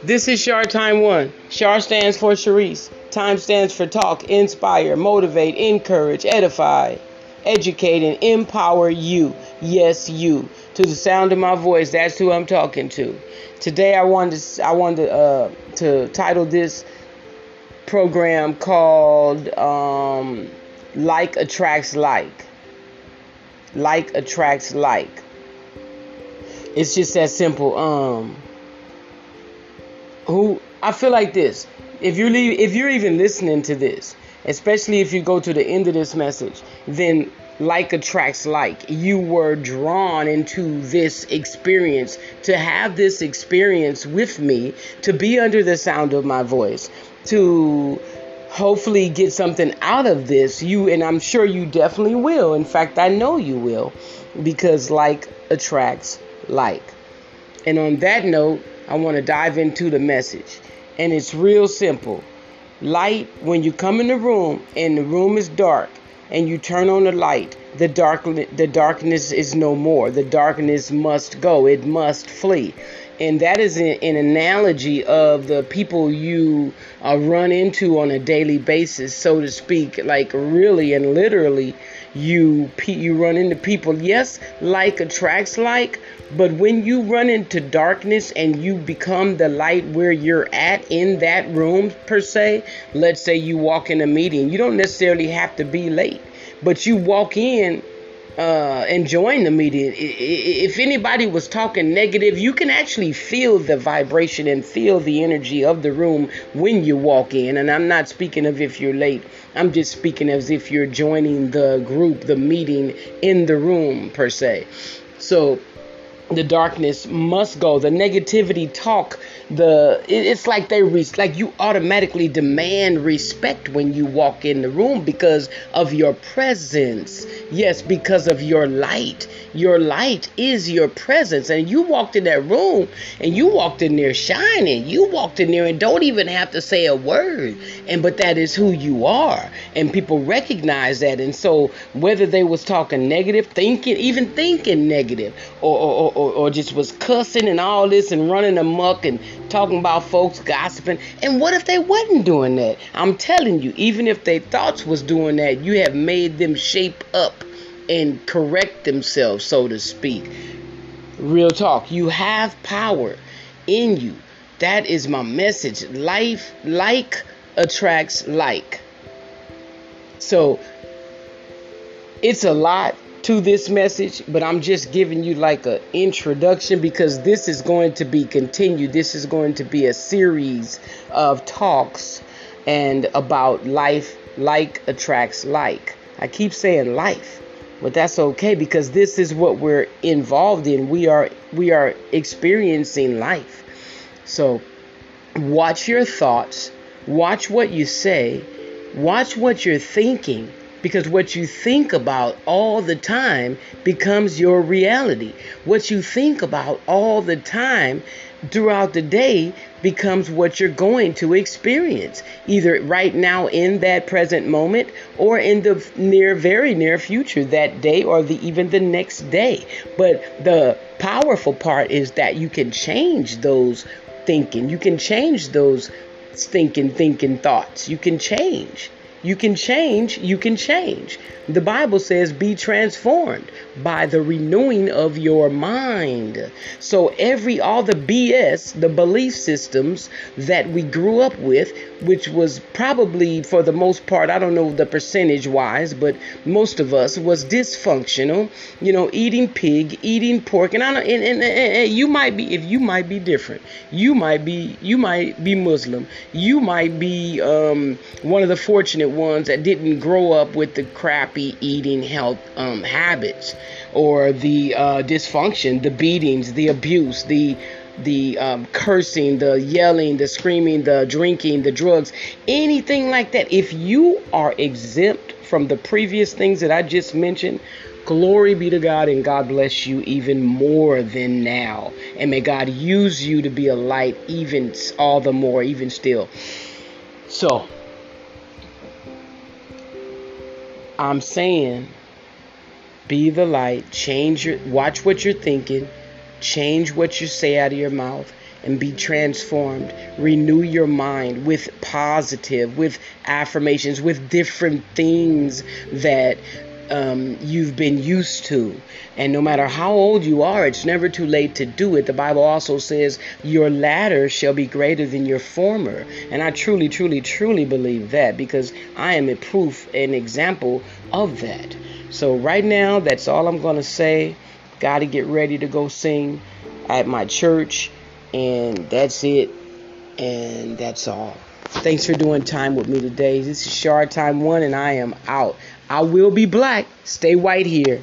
This is Shar Time 1. Shar stands for Sharice. Time stands for talk, inspire, motivate, encourage, edify, educate, and empower you. Yes, you. To the sound of my voice, that's who I'm talking to. Today I wanted to title this program called Like Attracts Like. Like attracts like. It's just that simple. I feel like this. If you're even listening to this, especially if you go to the end of this message, then like attracts like. You were drawn into this experience, to have this experience with me, to be under the sound of my voice, to hopefully get something out of this. And I'm sure you definitely will. In fact, I know you will, because like attracts like. And on that note, I want to dive into the message. And it's real simple. Light, when you come in the room and the room is dark and you turn on the light, the darkness is no more. The darkness must go. It must flee. And that is an analogy of the people you run into on a daily basis, so to speak. Like really and literally, you run into people. Yes, like attracts like, but when you run into darkness and you become the light where you're at in that room, per se, let's say you walk in a meeting, you don't necessarily have to be late, but you walk in and join the meeting. If anybody was talking negative, you can actually feel the vibration and feel the energy of the room when you walk in. And I'm not speaking of if you're late. I'm just speaking as if you're joining the group, the meeting in the room, per se. So the darkness must go. The negativity talk, it's like like you automatically demand respect when you walk in the room because of your presence. Yes, because of your light. Your light is your presence. And you walked in that room and you walked in there shining. You walked in there and don't even have to say a word. But that is who you are. And people recognize that. And so whether they was talking negative, even thinking negative, or just was cussing and all this and running amok and talking about folks gossiping. And what if they wasn't doing that? I'm telling you, even if they thoughts was doing that, you have made them shape up and correct themselves, so to speak. Real talk. You have power in you. That is my message. Life like attracts like. So it's a lot to this message, but I'm just giving you like an introduction because this is going to be continued. This is going to be a series of talks and about life like attracts like. I keep saying life, but that's okay because this is what we're involved in. We are experiencing life. So watch your thoughts, watch what you say, watch what you're thinking. Because what you think about all the time becomes your reality. What you think about all the time throughout the day becomes what you're going to experience. Either right now in that present moment or in the very near future, that day or even the next day. But the powerful part is that you can change those thinking. You can change those thinking thoughts. You can change. You can change. You can change. The Bible says be transformed by the renewing of your mind. So all the BS, the belief systems that we grew up with, which was probably for the most part, I don't know the percentage wise, but most of us was dysfunctional, eating pig, eating pork. And you might be, if you might be different, you might be Muslim. You might be one of the fortunate ones that didn't grow up with the crappy eating health habits, or the dysfunction, the beatings, the abuse, the cursing, the yelling, the screaming, the drinking, the drugs, anything like that. If you are exempt from the previous things that I just mentioned, glory be to God, and God bless you even more than now. And may God use you to be a light even all the more, even still. So I'm saying Be the light. Watch what you're thinking. Change what you say out of your mouth and be transformed. Renew your mind with positive, with affirmations, with different things that you've been used to. And no matter how old you are, it's never too late to do it. The Bible also says your latter shall be greater than your former. And I truly, truly, truly believe that, because I am a proof, an example of that. So right now, that's all I'm going to say. Got to get ready to go sing at my church. And that's it. And that's all. Thanks for doing time with me today. This is Shard Time 1, and I am out. I will be black. Stay white here.